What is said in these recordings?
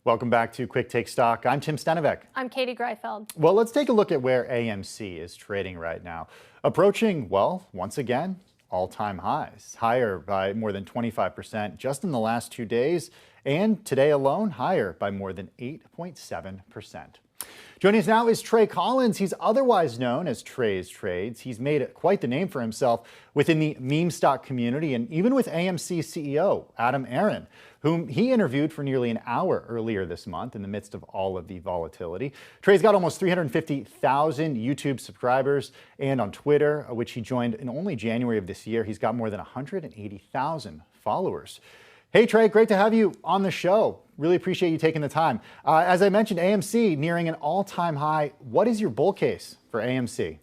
Welcome back to Quick Take Stock. I'm Tim Stenevec. I'm Katie Greifeld. Well, let's take a look at where AMC is trading right now. Approaching, well, once again, all-time highs, higher by more than 25% just in the last 2 days, and today alone, higher by more than 8.7%. Joining us now is Trey Collins. He's otherwise known as Treys Trades. He's made quite the name for himself within the meme stock community and even with AMC CEO Adam Aron, whom he interviewed for nearly an hour earlier this month in the midst of all of the volatility. Trey's got almost 350,000 YouTube subscribers, and on Twitter, which he joined in only January of this year, he's got more than 180,000 followers. Hey, Trey, great to have you on the show. Really appreciate you taking the time. As I mentioned, AMC nearing an all-time high. What is your bull case for AMC?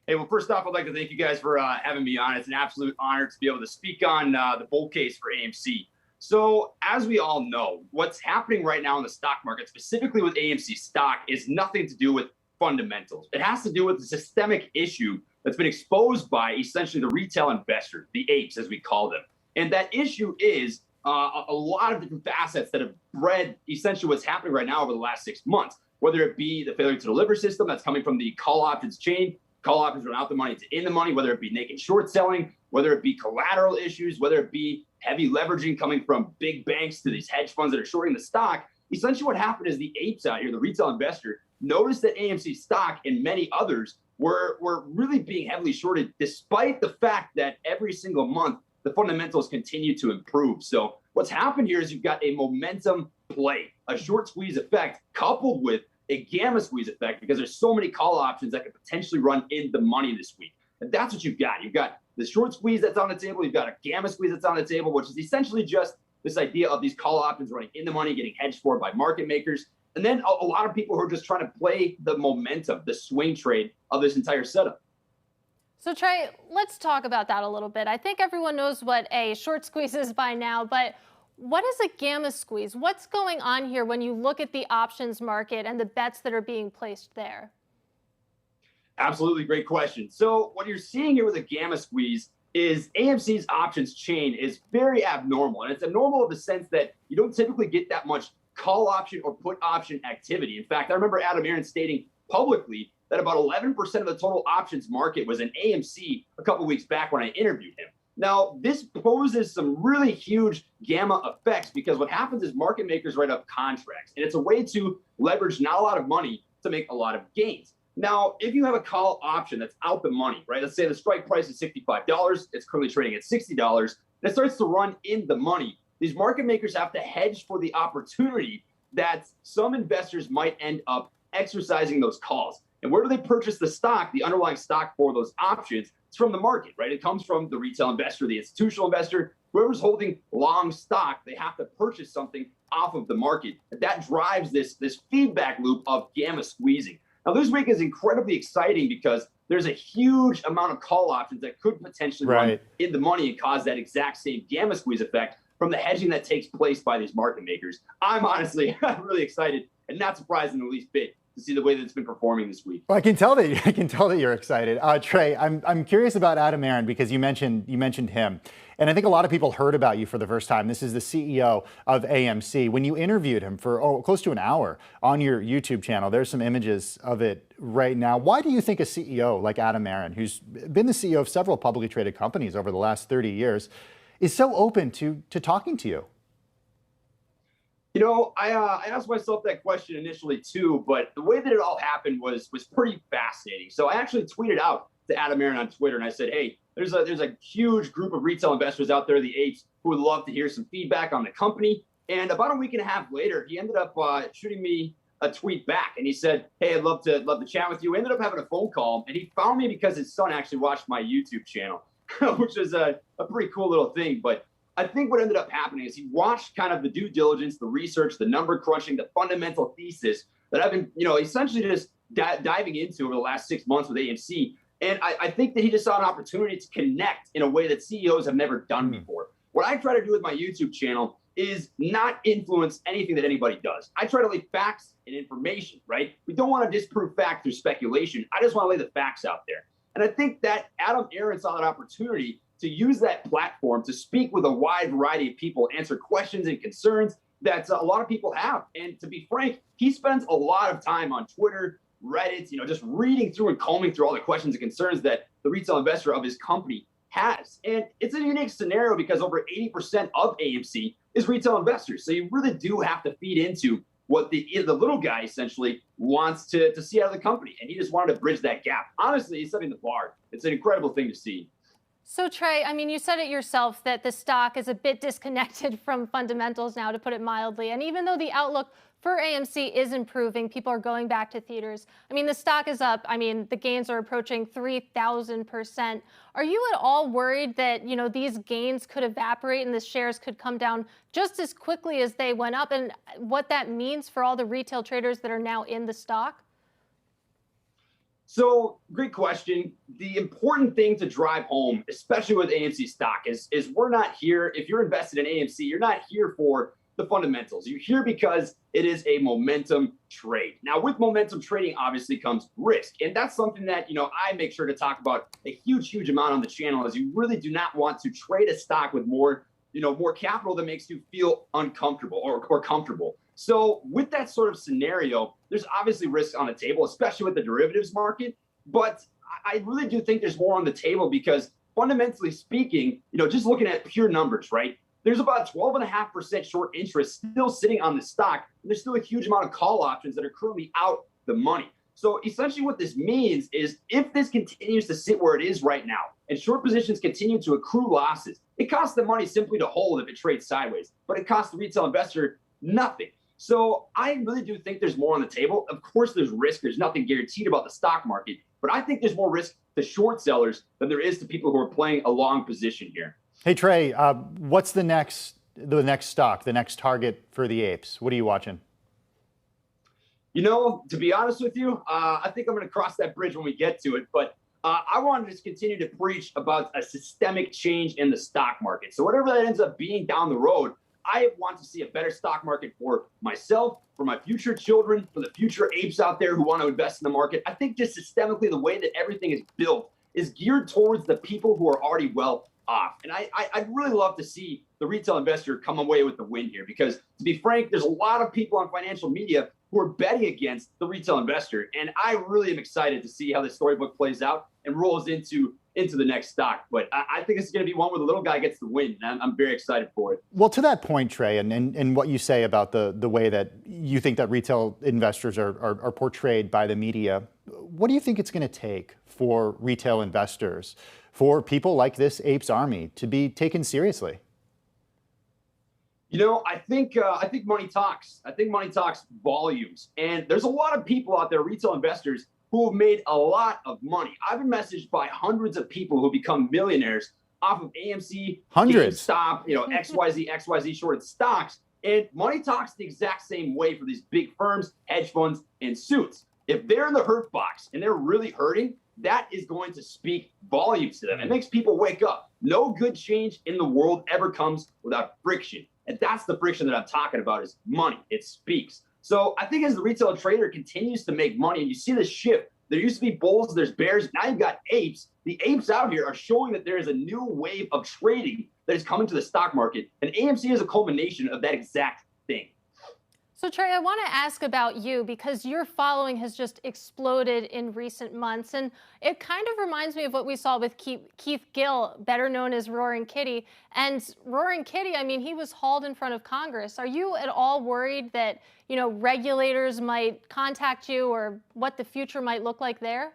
Hey, well, first off, I'd like to thank you guys for having me on. It's an absolute honor to be able to speak on the bull case for AMC. So as we all know, what's happening right now in the stock market, specifically with AMC stock, is nothing to do with fundamentals. It has to do with the systemic issue that's been exposed by essentially the retail investor, the apes, as we call them. And that issue is a lot of different facets that have bred essentially what's happening right now over the last 6 months, whether it be the failure to deliver system that's coming from the call options chain, call options run out the money to in the money, whether it be naked short selling, whether it be collateral issues, whether it be heavy leveraging coming from big banks to these hedge funds that are shorting the stock. Essentially what happened is the apes out here, the retail investor, noticed that AMC stock and many others were really being heavily shorted, despite the fact that every single month the fundamentals continue to improve. So what's happened here is you've got a momentum play, a short squeeze effect coupled with a gamma squeeze effect, because there's so many call options that could potentially run in the money this week. And that's what you've got. You've got the short squeeze that's on the table. You've got a gamma squeeze that's on the table, which is essentially just this idea of these call options running in the money, getting hedged for by market makers. And then a lot of people who are just trying to play the momentum, the swing trade of this entire setup. So Trey, let's talk about that a little bit. I think everyone knows what a short squeeze is by now, but what is a gamma squeeze? What's going on here when you look at the options market and the bets that are being placed there? Absolutely, great question. So what you're seeing here with a gamma squeeze is AMC's options chain is very abnormal. And it's abnormal in the sense that you don't typically get that much call option or put option activity. In fact, I remember Adam Aron stating publicly that about 11% of the total options market was in AMC a couple weeks back when I interviewed him. Now, this poses some really huge gamma effects, because what happens is market makers write up contracts, and it's a way to leverage not a lot of money to make a lot of gains. Now, if you have a call option that's out the money, right? Let's say the strike price is $65. It's currently trading at $60. And it starts to run in the money. These market makers have to hedge for the opportunity that some investors might end up exercising those calls. And where do they purchase the stock, the underlying stock for those options? It's from the market, right? It comes from the retail investor, the institutional investor, whoever's holding long stock. They have to purchase something off of the market. And that drives this feedback loop of gamma squeezing. Now, this week is incredibly exciting because there's a huge amount of call options that could potentially run in the money and cause that exact same gamma squeeze effect from the hedging that takes place by these market makers. I'm honestly really excited and not surprised in the least bit to see the way that it's been performing this week. Well, I can tell that you're excited. Trey, I'm curious about Adam Aron, because you mentioned him, and I think a lot of people heard about you for the first time. This is the CEO of AMC. When you interviewed him for close to an hour on your YouTube channel, there's some images of it right now. Why do you think a CEO like Adam Aron, who's been the CEO of several publicly traded companies over the last 30 years, is so open to talking to you? You know, I asked myself that question initially too, but the way that it all happened was pretty fascinating. So I actually tweeted out to Adam Aron on Twitter, and I said, hey, there's a huge group of retail investors out there, the apes, who would love to hear some feedback on the company. And about a week and a half later, he ended up shooting me a tweet back, and he said, hey, I'd love to chat with you. We ended up having a phone call, and he found me because his son actually watched my YouTube channel, which is a pretty cool little thing. But I think what ended up happening is he watched kind of the due diligence, the research, the number crunching, the fundamental thesis that I've been, essentially just diving into over the last 6 months with AMC. And I think that he just saw an opportunity to connect in a way that CEOs have never done before. What I try to do with my YouTube channel is not influence anything that anybody does. I try to lay facts and information, right? We don't want to disprove fact through speculation. I just want to lay the facts out there. And I think that Adam Aron saw that opportunity to use that platform to speak with a wide variety of people, answer questions and concerns, that a lot of people have. And to be frank, he spends a lot of time on Twitter, Reddit, just reading through and combing through all the questions and concerns that the retail investor of his company has. And it's a unique scenario because over 80% of AMC is retail investors. So you really do have to feed into what the little guy essentially wants to see out of the company. And he just wanted to bridge that gap. Honestly, he's setting the bar. It's an incredible thing to see. So Trey, I mean, you said it yourself that the stock is a bit disconnected from fundamentals now, to put it mildly. And even though the outlook for AMC is improving, people are going back to theaters. I mean, the stock is up. I mean, the gains are approaching 3,000%. Are you at all worried that, these gains could evaporate and the shares could come down just as quickly as they went up, and what that means for all the retail traders that are now in the stock? So, great question. The important thing to drive home, especially with AMC stock, is we're not here. If you're invested in AMC, you're not here for the fundamentals. You're here because it is a momentum trade. Now, with momentum trading, obviously comes risk. And that's something that, I make sure to talk about a huge amount on the channel, as you really do not want to trade a stock with more capital that makes you feel uncomfortable or comfortable. So with that sort of scenario, there's obviously risks on the table, especially with the derivatives market. But I really do think there's more on the table because fundamentally speaking, just looking at pure numbers, right? There's about 12.5% short interest still sitting on the stock. And there's still a huge amount of call options that are currently out the money. So essentially what this means is if this continues to sit where it is right now and short positions continue to accrue losses, it costs the money simply to hold if it trades sideways, but it costs the retail investor nothing. So I really do think there's more on the table. Of course, there's risk. There's nothing guaranteed about the stock market, but I think there's more risk to short sellers than there is to people who are playing a long position here. Hey, Trey, what's the next stock, the next target for the apes? What are you watching? To be honest with you, I think I'm going to cross that bridge when we get to it. But I want to just continue to preach about a systemic change in the stock market. So whatever that ends up being down the road, I want to see a better stock market for myself, for my future children, for the future apes out there who want to invest in the market. I think just systemically, the way that everything is built is geared towards the people who are already well off. And I'd really love to see the retail investor come away with the win here, because to be frank, there's a lot of people on financial media who are betting against the retail investor. And I really am excited to see how this storybook plays out and rolls into the next stock. But I think it's going to be one where the little guy gets the win. And I'm very excited for it. Well, to that point, Trey, and what you say about the way that you think that retail investors are portrayed by the media, what do you think it's going to take for retail investors, for people like this Apes Army, to be taken seriously? I think money talks. I think money talks volumes. And there's a lot of people out there, retail investors, who have made a lot of money. I've been messaged by hundreds of people who become millionaires off of AMC, hundreds, GameStop, XYZ shorted stocks. And money talks the exact same way for these big firms, hedge funds, and suits. If they're in the hurt box and they're really hurting, that is going to speak volumes to them. It makes people wake up. No good change in the world ever comes without friction. And that's the friction that I'm talking about, is money. It speaks. So I think as the retail trader continues to make money, and you see this shift, there used to be bulls, there's bears, now you've got apes. The apes out here are showing that there is a new wave of trading that is coming to the stock market. And AMC is a culmination of that exact thing. So Trey, I want to ask about you, because your following has just exploded in recent months. And it kind of reminds me of what we saw with Keith Gill, better known as Roaring Kitty. And Roaring Kitty, I mean, he was hauled in front of Congress. Are you at all worried that, regulators might contact you, or what the future might look like there?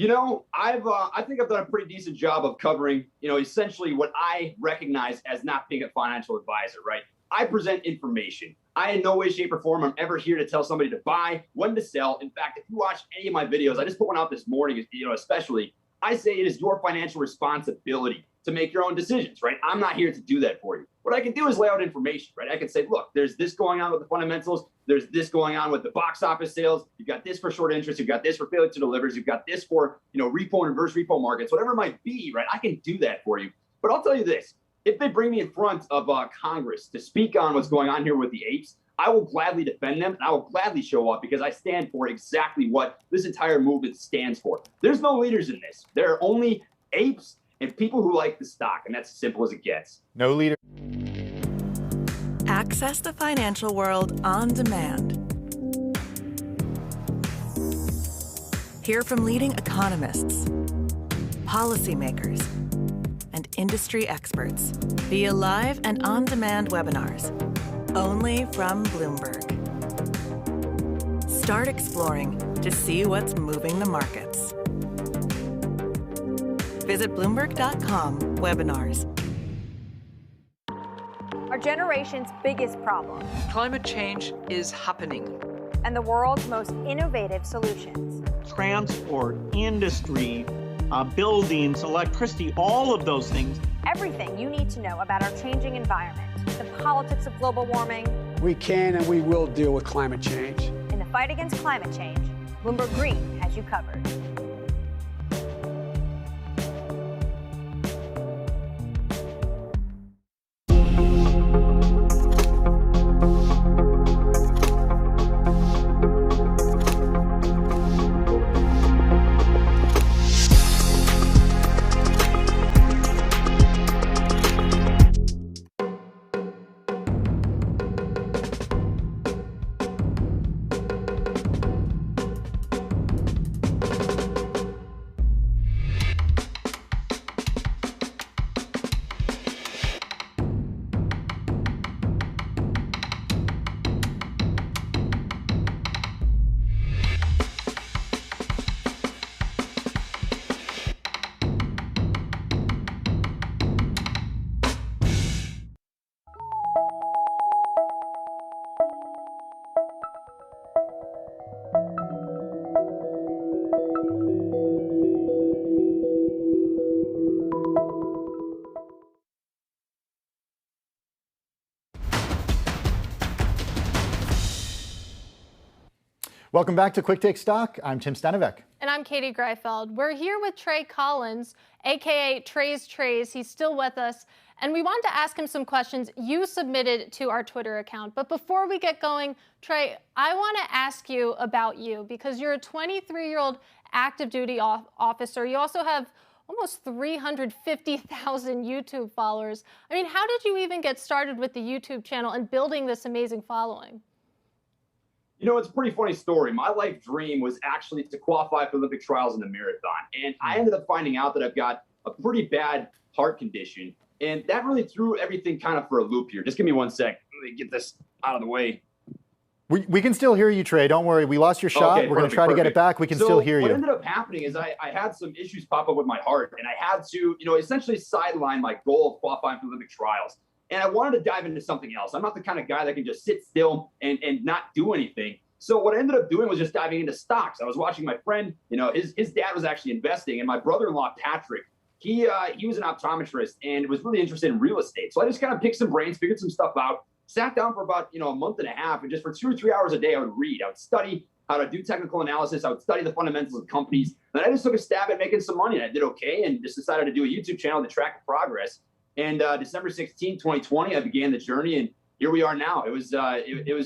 I think I've done a pretty decent job of covering, essentially what I recognize as not being a financial advisor, right? I present information. I, in no way, shape, or form, am ever here to tell somebody to buy, when to sell. In fact, if you watch any of my videos, I just put one out this morning, especially, I say it is your financial responsibility to make your own decisions, right? I'm not here to do that for you. What I can do is lay out information, right? I can say, look, there's this going on with the fundamentals. There's this going on with the box office sales. You've got this for short interest. You've got this for failure to delivers. You've got this for, repo and reverse repo markets, whatever it might be, right? I can do that for you. But I'll tell you this. If they bring me in front of Congress to speak on what's going on here with the apes, I will gladly defend them, and I will gladly show up, because I stand for exactly what this entire movement stands for. There's no leaders in this. There are only apes and people who like the stock, and that's as simple as it gets. No leader. Access the financial world on demand. Hear from leading economists, policymakers, and industry experts via live and on-demand webinars, only from Bloomberg. Start exploring to see what's moving the markets. Visit Bloomberg.com/webinars. Our generation's biggest problem. Climate change is happening. And the world's most innovative solutions. Transport, industry, buildings, electricity, all of those things. Everything you need to know about our changing environment, the politics of global warming. We can and we will deal with climate change. In the fight against climate change, Bloomberg Green has you covered. Welcome back to Quick Take Stock. I'm Tim Stenevec. And I'm Katie Greifeld. We're here with Trey Collins, aka Treys. He's still with us. And we wanted to ask him some questions you submitted to our Twitter account. But before we get going, Trey, I want to ask you about you because you're a 23-year-old active duty officer. You also have almost 350,000 YouTube followers. I mean, how did you even get started with the YouTube channel and building this amazing following? You know, it's a pretty funny story. My life dream was actually to qualify for Olympic trials in the marathon. And I ended up finding out that I've got a pretty bad heart condition. And that really threw everything kind of for a loop here. Just give me one sec. Let me get this out of the way. We can still hear you, Trey. Don't worry. We lost your shot. Okay, We're going to try to get it back. We can still hear you. What ended up happening is I had some issues pop up with my heart. And I had to, essentially sideline my goal of qualifying for Olympic trials. And I wanted to dive into something else. I'm not the kind of guy that can just sit still and not do anything. So what I ended up doing was just diving into stocks. I was watching my friend, his dad was actually investing, and my brother-in-law, Patrick, he was an optometrist and was really interested in real estate. So I just kind of picked some brains, figured some stuff out, sat down for about, a month and a half, and just for 2 or 3 hours a day, I would read. I would study how to do technical analysis. I would study the fundamentals of companies. And I just took a stab at making some money, and I did okay, and just decided to do a YouTube channel to track the progress. And December 16, 2020, I began the journey, and here we are now. It was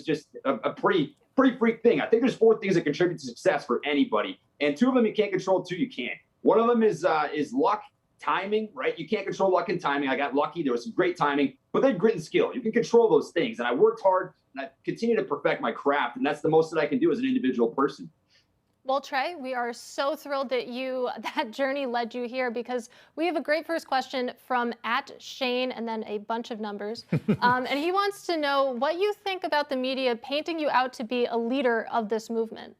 just a pretty freak thing. I think there's 4 things that contribute to success for anybody, and 2 of them you can't control, 2 you can. One of them is luck, timing, right? You can't control luck and timing. I got lucky. There was some great timing, but then grit and skill. You can control those things, and I worked hard, and I continue to perfect my craft, and that's the most that I can do as an individual person. Well, Trey, we are so thrilled that that journey led you here because we have a great first question from @Shane and then a bunch of numbers. And he wants to know what you think about the media painting you out to be a leader of this movement.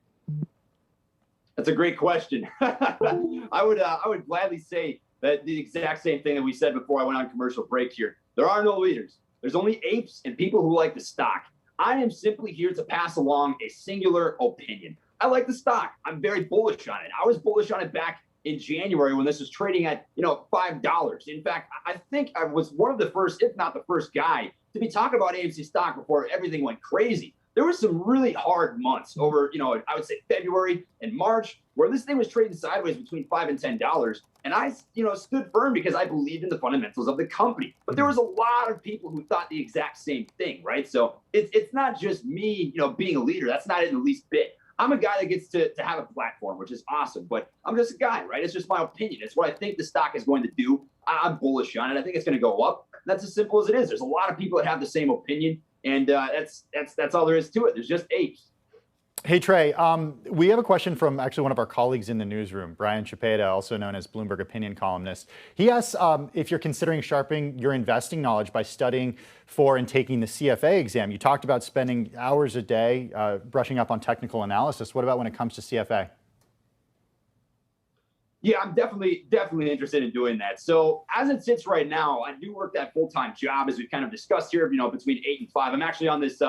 That's a great question. I would gladly say that the exact same thing that we said before I went on commercial break here. There are no leaders. There's only apes and people who like the stock. I am simply here to pass along a singular opinion. I like the stock. I'm very bullish on it. I was bullish on it back in January when this was trading at, $5. In fact, I think I was one of the first, if not the first guy, to be talking about AMC stock before everything went crazy. There were some really hard months over, I would say February and March, where this thing was trading sideways between $5 and $10. And I, stood firm because I believed in the fundamentals of the company. But there was a lot of people who thought the exact same thing, right? So it's not just me, being a leader. That's not it in the least bit. I'm a guy that gets to have a platform, which is awesome, but I'm just a guy, right? It's just my opinion. It's what I think the stock is going to do. I'm bullish on it. I think it's going to go up. That's as simple as it is. There's a lot of people that have the same opinion. And that's all there is to it. There's just apes. Hey, Trey, we have a question from actually one of our colleagues in the newsroom, Brian Chapeta, also known as Bloomberg opinion columnist. He asks if you're considering sharpening your investing knowledge by studying for and taking the CFA exam. You talked about spending hours a day brushing up on technical analysis. What about when it comes to CFA? Yeah, I'm definitely interested in doing that. So as it sits right now, I do work that full-time job, as we've kind of discussed here, between 8 and 5. I'm actually on this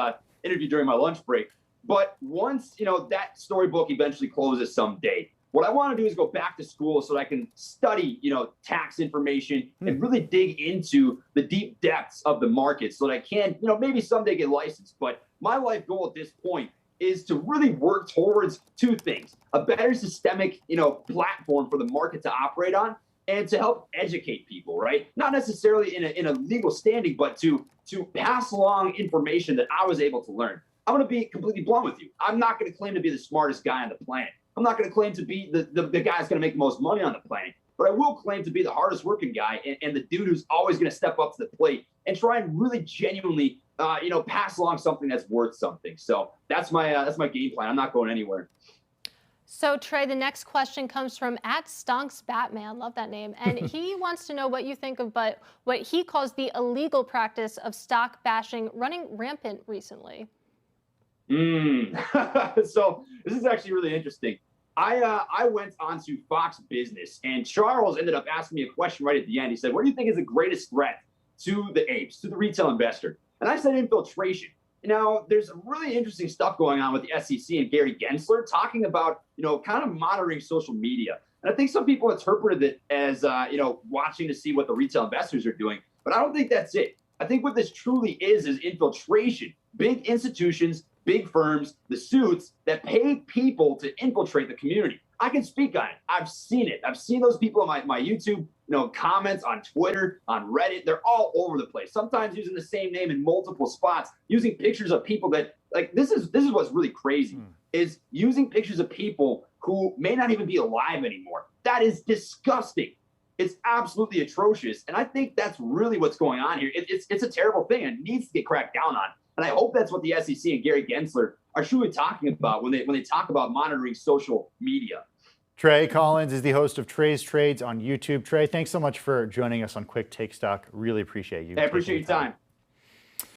interview during my lunch break. But once, that storybook eventually closes someday, what I want to do is go back to school so that I can study, tax information and really dig into the deep depths of the market so that I can, maybe someday get licensed. But my life goal at this point is to really work towards two things: a better systemic, platform for the market to operate on, and to help educate people, right? Not necessarily in a legal standing, but to pass along information that I was able to learn. I'm going to be completely blunt with you. I'm not going to claim to be the smartest guy on the planet. I'm not going to claim to be the guy that's going to make the most money on the planet. But I will claim to be the hardest working guy and the dude who's always going to step up to the plate and try and really genuinely, pass along something that's worth something. So that's my game plan. I'm not going anywhere. So, Trey, the next question comes from @StonksBatman, love that name, and he wants to know what you think of what he calls the illegal practice of stock bashing running rampant recently. So this is actually really interesting. I went onto Fox Business, and Charles ended up asking me a question right at the end. He said, "What do you think is the greatest threat to the apes, to the retail investor?" And I said infiltration. Now, there's really interesting stuff going on with the SEC and Gary Gensler talking about, kind of monitoring social media. And I think some people interpreted it as, watching to see what the retail investors are doing. But I don't think that's it. I think what this truly is infiltration. Big institutions, big firms, the suits that pay people to infiltrate the community. I can speak on it. I've seen it. I've seen those people on my YouTube, comments on Twitter, on Reddit. They're all over the place. Sometimes using the same name in multiple spots, using pictures of people that, this is what's really crazy, is using pictures of people who may not even be alive anymore. That is disgusting. It's absolutely atrocious. And I think that's really what's going on here. It's a terrible thing and it needs to get cracked down on. And I hope that's what the SEC and Gary Gensler are truly talking about when they talk about monitoring social media. Trey Collins is the host of Treys Trades on YouTube. Trey, thanks so much for joining us on Quick Take Stock. Really appreciate you. I appreciate your time.